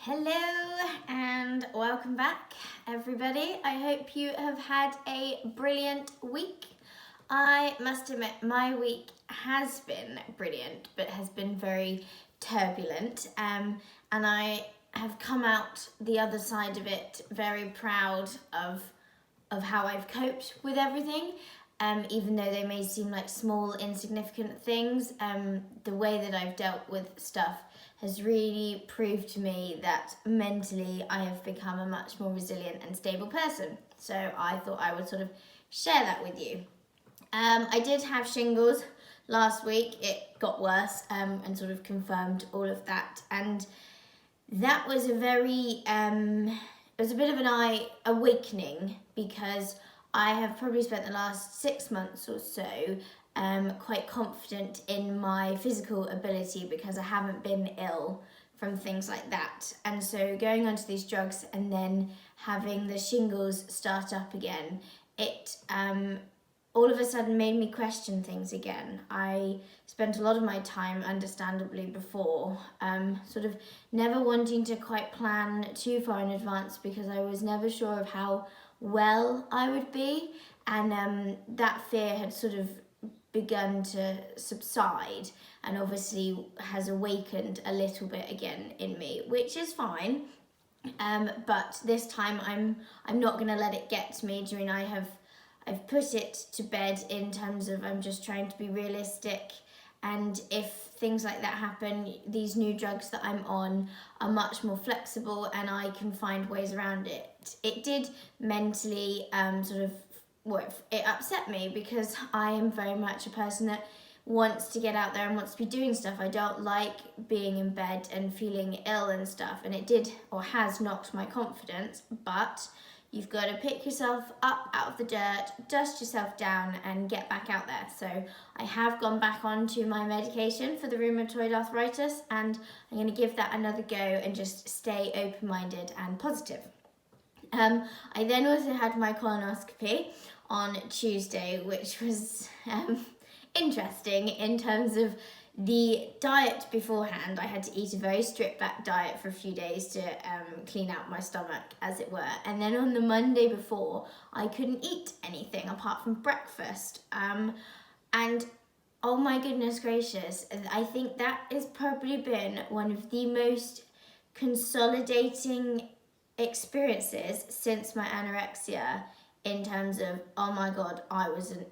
Hello and welcome back, everybody. I hope you have had a brilliant week. I must admit my week has been brilliant but has been very turbulent, and I have come out the other side of it very proud of how I've coped with everything. Even though they may seem like small, insignificant things, the way that I've dealt with stuff has really proved to me that mentally I have become a much more resilient and stable person. So I thought I would sort of share that with you. I did have shingles last week. It got worse and sort of confirmed all of that. And that was a very, it was a bit of an awakening, because I have probably spent the last 6 months or so quite confident in my physical ability because I haven't been ill from things like that. And so going onto these drugs and then having the shingles start up again, it all of a sudden made me question things again. I spent a lot of my time, understandably, before sort of never wanting to quite plan too far in advance because I was never sure of how well I would be, and that fear had sort of begun to subside and obviously has awakened a little bit again in me, which is fine. But this time I'm not going to let it get to me. I've put it to bed in terms of I'm just trying to be realistic, and if things like that happen, these new drugs that I'm on are much more flexible and I can find ways around it. It did mentally it upset me because I am very much a person that wants to get out there and wants to be doing stuff. I don't like being in bed and feeling ill and stuff, and it did or has knocked my confidence, but you've got to pick yourself up out of the dirt, dust yourself down and get back out there. So I have gone back onto my medication for the rheumatoid arthritis, and I'm going to give that another go and just stay open-minded and positive. I then also had my colonoscopy on Tuesday, which was interesting in terms of the diet beforehand. I had to eat a very strict back diet for a few days to clean out my stomach, as it were. And then on the Monday before, I couldn't eat anything apart from breakfast. And oh my goodness gracious, I think that has probably been one of the most consolidating experiences since my anorexia, in terms of, oh my God, I was an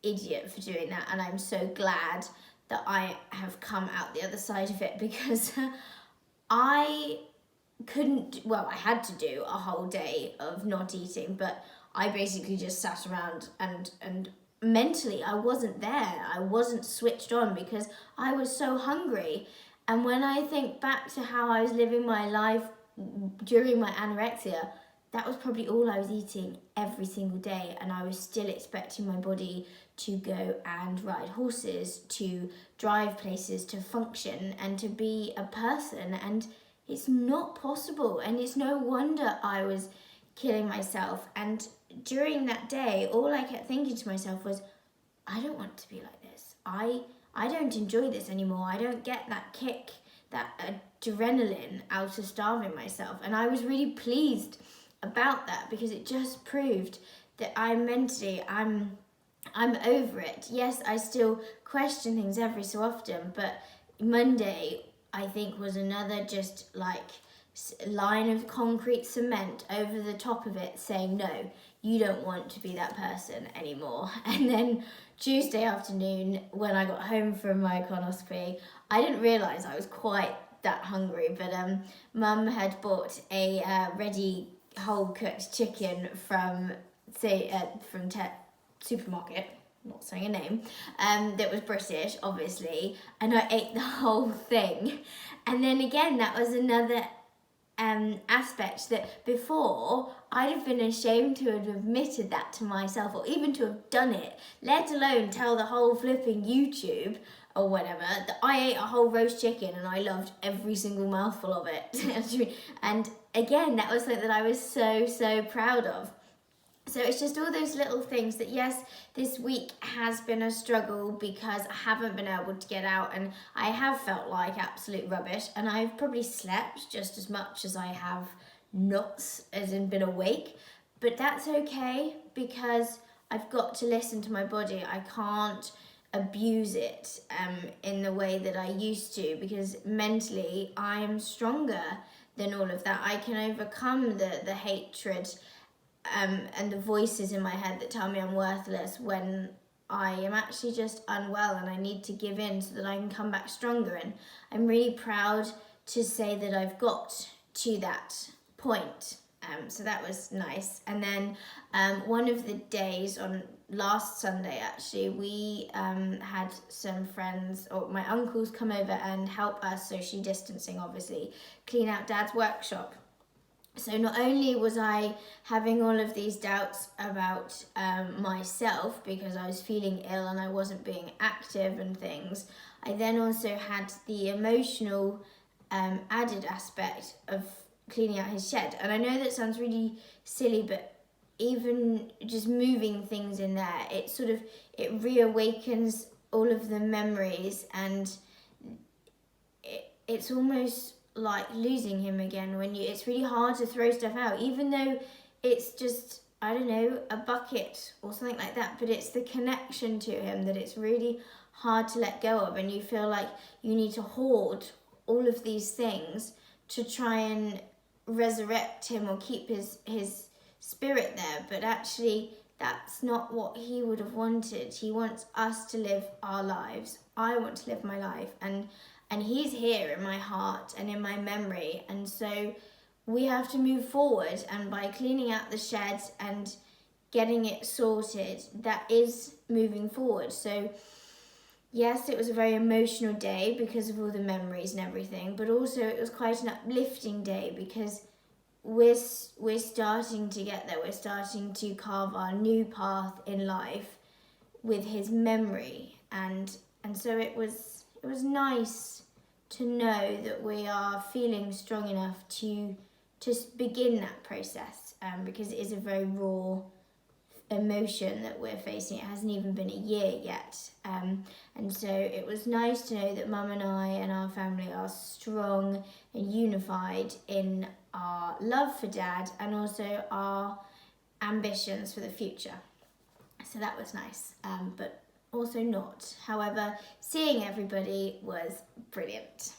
idiot for doing that. And I'm so glad that I have come out the other side of it, because I had to do a whole day of not eating, but I basically just sat around and mentally I wasn't there. I wasn't switched on because I was so hungry. And when I think back to how I was living my life during my anorexia, that was probably all I was eating every single day, and I was still expecting my body to go and ride horses, to drive places, to function and to be a person, and it's not possible. And it's no wonder I was killing myself. And during that day, all I kept thinking to myself was, I don't want to be like this. I don't enjoy this anymore. I don't get that kick, that adrenaline out of starving myself. And I was really pleased about that, because it just proved that I'm over it. Yes, I still question things every so often, but Monday, I think, was another just like line of concrete cement over the top of it saying, no, you don't want to be that person anymore. And then Tuesday afternoon, when I got home from my colonoscopy, I didn't realise I was quite that hungry, but Mum had bought a ready whole cooked chicken from supermarket, not saying a name, that was British, obviously, and I ate the whole thing. And then again, that was another aspect that before I'd have been ashamed to have admitted that to myself, or even to have done it, let alone tell the whole flipping YouTube or whatever that I ate a whole roast chicken and I loved every single mouthful of it. And again, that was something that I was so proud of. So it's just all those little things that, yes, this week has been a struggle because I haven't been able to get out and I have felt like absolute rubbish, and I've probably slept just as much as I have not, as in been awake. But that's okay because I've got to listen to my body. I can't abuse it in the way that I used to, because mentally I am stronger than all of that. I can overcome the hatred and the voices in my head that tell me I'm worthless when I am actually just unwell and I need to give in so that I can come back stronger. And I'm really proud to say that I've got to that point. So that was nice. And then one of the days on last Sunday, actually, we had some friends, or my uncles, come over and help us, social distancing obviously, clean out Dad's workshop. So not only was I having all of these doubts about myself because I was feeling ill and I wasn't being active and things, I then also had the emotional added aspect of cleaning out his shed. And I know that sounds really silly, but even just moving things in there, it reawakens all of the memories, and it's almost like losing him again when it's really hard to throw stuff out, even though it's just, I don't know, a bucket or something like that, but it's the connection to him that it's really hard to let go of, and you feel like you need to hoard all of these things to try and resurrect him or keep his spirit there. But actually that's not what he would have wanted. He wants us to live our lives. I want to live my life, and he's here in my heart and in my memory, and so we have to move forward. And by cleaning out the shed and getting it sorted, that is moving forward. So yes, it was a very emotional day because of all the memories and everything, but also it was quite an uplifting day because we're starting to get there. We're starting to carve our new path in life with his memory, and so it was nice to know that we are feeling strong enough to begin that process, because it is a very raw emotion that we're facing. It hasn't even been a year yet, and so it was nice to know that Mum and I and our family are strong and unified in our love for Dad and also our ambitions for the future. So that was nice, but also not. However, seeing everybody was brilliant.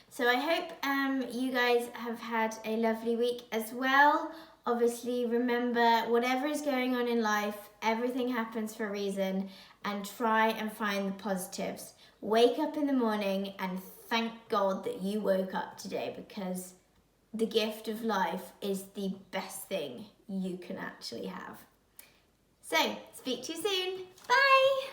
So I hope you guys have had a lovely week as well. Obviously, remember, whatever is going on in life, everything happens for a reason, and try and find the positives. Wake up in the morning and thank God that you woke up today, because the gift of life is the best thing you can actually have. So, speak to you soon. Bye!